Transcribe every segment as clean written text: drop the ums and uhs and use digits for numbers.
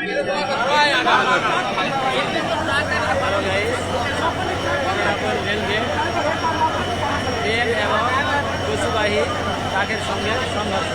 Train এবং পশুবাহী ট্রাকের সঙ্গে সংঘর্ষ।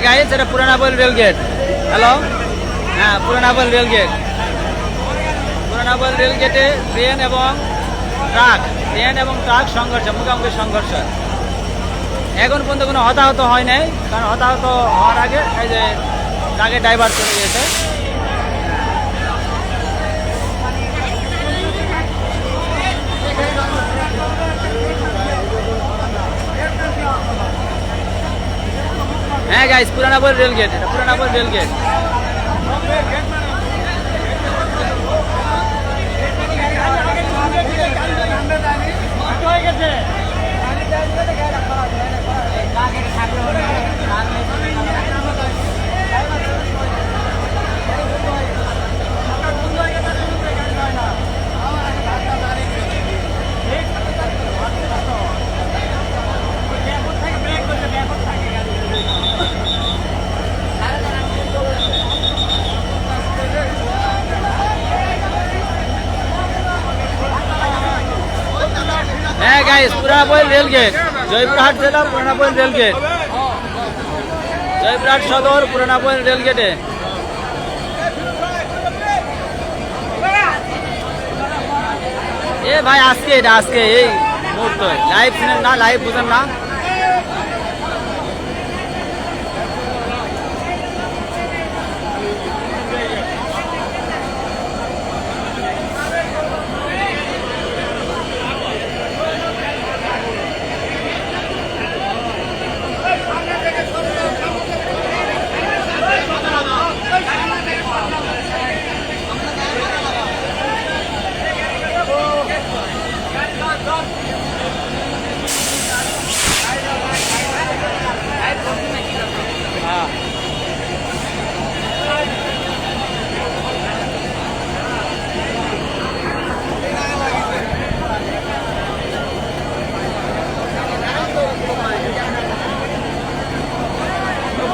गाइस এটা পুরানাপল রেল গেট। হ্যালো, হ্যাঁ Puranapul rail gate. Puranapul rail গেটে ট্রেন এবং ট্রাক সংঘর্ষ, মুখোমুখি সংঘর্ষ। এখন পর্যন্ত কোনো হতাহত হয় নাই, কারণ হতাহত হওয়ার আগে এই যে ট্রাকের ড্রাইভার চলে গিয়েছে। হ্যাঁ গাইস পুরানাপল রেল গেট, এটা পুরানাপল রেল গেট। হ্যাঁ গাইস পুরানাপল রেল গেট, জয়পুরহাট জেলা পুরানাপল রেল গেট, জয়পুরহাট সদর পুরানাপল রেল গেটে। এ ভাই আজকে এটা আজকে এই মুহূর্তে লাইভ ছিলেন না, লাইভ বুঝেন না।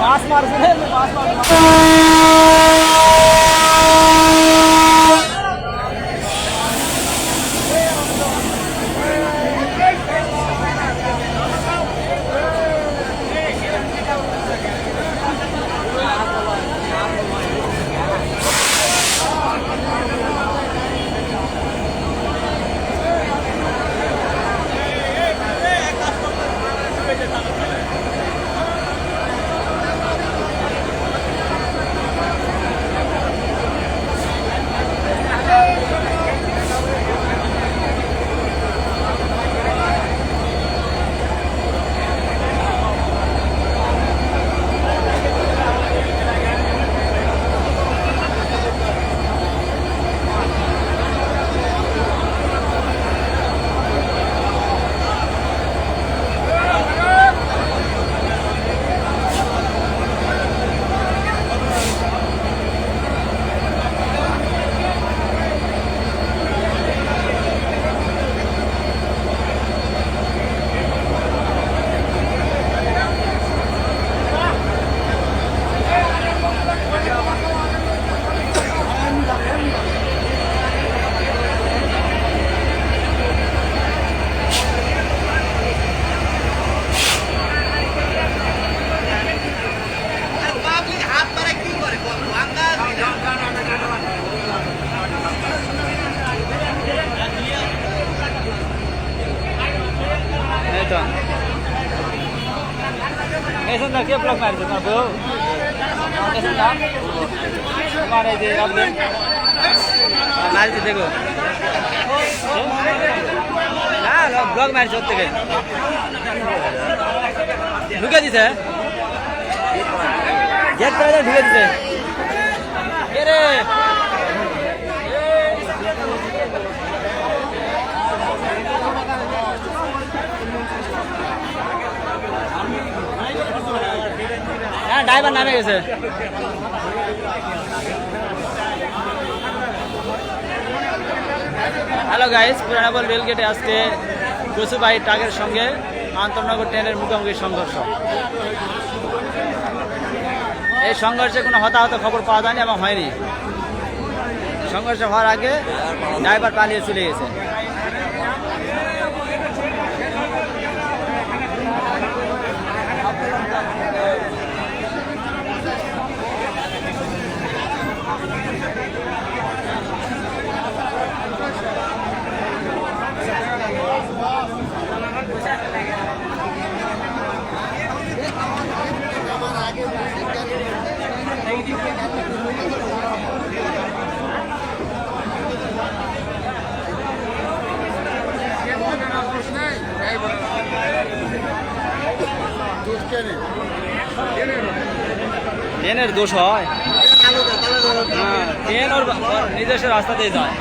बास मार से बास मार না কে ব্লক মারছে তোমার বউ দেখুন না তোমার এই যে আপনি মারছে দেখো না ব্লক মারছে ওর থেকে ঢুকে দিছে গেট করে ঢুকে দিছে কে রে হ্যাঁ ড্রাইভার নামে গেছে হ্যালো গাইস পুরানাবল রেলগেটে আজকে কচুবাহী ট্রাকের সঙ্গে আন্তনগর ট্রেনের মুখোমুখি সংঘর্ষ এই সংঘর্ষে কোনো হতাহত খবর পাওয়া যায়নি এবং হয়নি সংঘর্ষ হওয়ার আগে ড্রাইভার পালিয়ে চলে গেছে ট্রেনের দোষ হয় ট্রেন ওর নিজস্ব রাস্তাতেই যায়